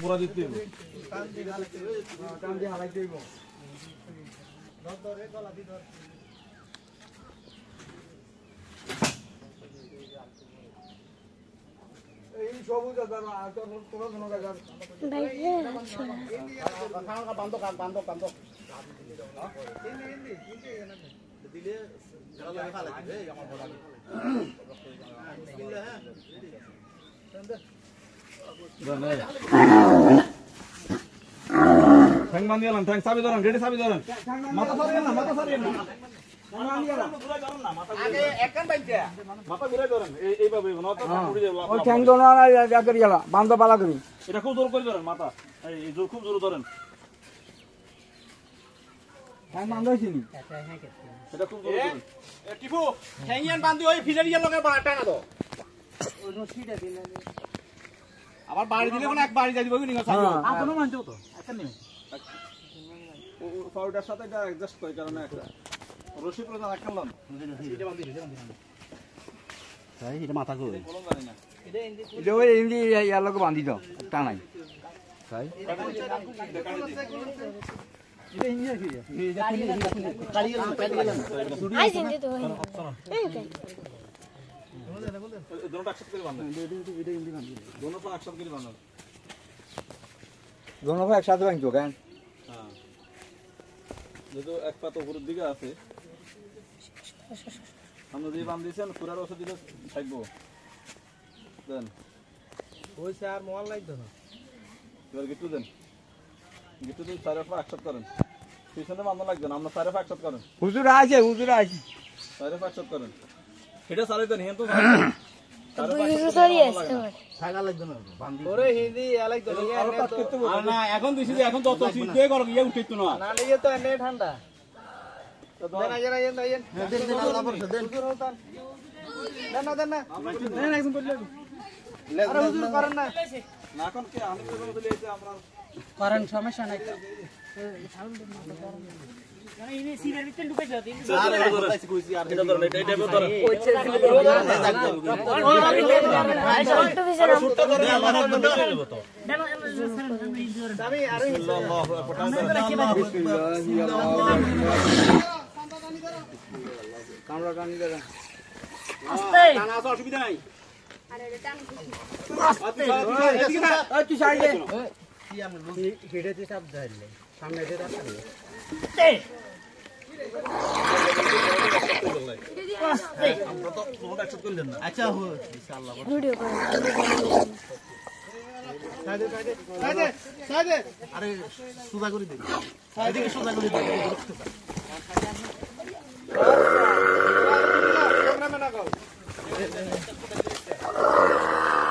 পুরা দিতে দিব টান দিয়ে হালাই দিব ধরে গলা দি ধর এই সবুজ দাদা আর তো তোরা ধনো দাদা ভাই বান্দো বান্দো বান্দো দিলে যারা লাগে খালা দিবে আমার বড় দিলে হ্যাঁ ঠ্যাং বান্ধি গেলাম ঠ্যাং চাবি ধরেন গেটে চাবি ধরেন মাথা সরিয়ে না মাথা সরিয়ে না আগে একখান বাইতে মাথা ঘুরে ধরেন এইভাবে ওই ঠ্যাং দোনা না করি গেলা বান্দো পালা করি এটা খুব জোর করে ধরেন মাথা এই জোর খুব জোর ধরেন ঠ্যাং বান্দো হইছিনি এটা খুব জোর ধরেন এ টিপু ঠ্যাংয়ান বান্ধি ওই ফিলারিয়ার লগে টানা দাও ওই রশিটা দিন আবার বাড়ি দিলে কোন এক বাড়ি যাই দিব কি না আপনো মানছো তো একটা নেই ও পাউডার সাথে এটা অ্যাডজাস্ট করে কারণে একটা রশি প্রয়োজন একটা লন এটা বান্ধি তাই এটা মাথা কই বলুন জানি না এটা ওই ইন্দি ইয়ার লগে বান্ধি দাও টানাই তাই এটা ইন্দি আছে আই জিন্দে তো এই ওকে दोनों एक्सेप्ट कर बांधो এটা ইন্দি বান্ধি दोनों को एक्सेप्ट कर बांधो दोनों को একসাথে বাঁধছো কেন हां যেহেতু এক পা তো উপরের দিকে আছে আমরা যে বাঁধ দিয়েছেন পুরার ওষুধ দিলে থাকবো দেন ওই স্যার মোবাইল নাই তো এবার গিট্টু দেন গিট্টু দিন চারে পা একসাথে করেন পিছনে বাঁধা লাগবে না আমরা চারে পা একসাথে করেন হুজুর আছে চারে পা একসাথে করেন এটা চালাই দেন হেন তো বুঝু সরি আছে ছাগা লাগবে না বান্ধি ওরে হিন্দি আলাই তো আরো কাজ করতে বল না এখন দিছি যে এখন যত সিদ্ধে করো ইয়া উঠিত না না নিয়ে তো এনে ঠান্ডা তো দেন আল্লাহ পরশ দেন দেন না একদম বললে আরে হুজুর করেন না না কোন কি আমি তো বলে দিয়েছি আমরা করেন সমস্যা নাই এটা ধরেন এটা এটা ধরেন ফটো ভিডিও সুটটা ধরে আমার মনে দেব তো আমি আরে আল্লাহু কামড়া টানি দেন আস্তে টানা আছে অসুবিধা নাই আরে টান ওই তুই সাইডে কি আমি হেডেতে চাপ ধরলে সামনে দিয়ে রাখা আমরা তো ফোনটা অ্যাকসেপ্ট করলেন না আচ্ছা হো ইনশাআল্লাহ ভিডিও করে সাইডে আরে সুজা করে দে সাইডে সুজা করে দে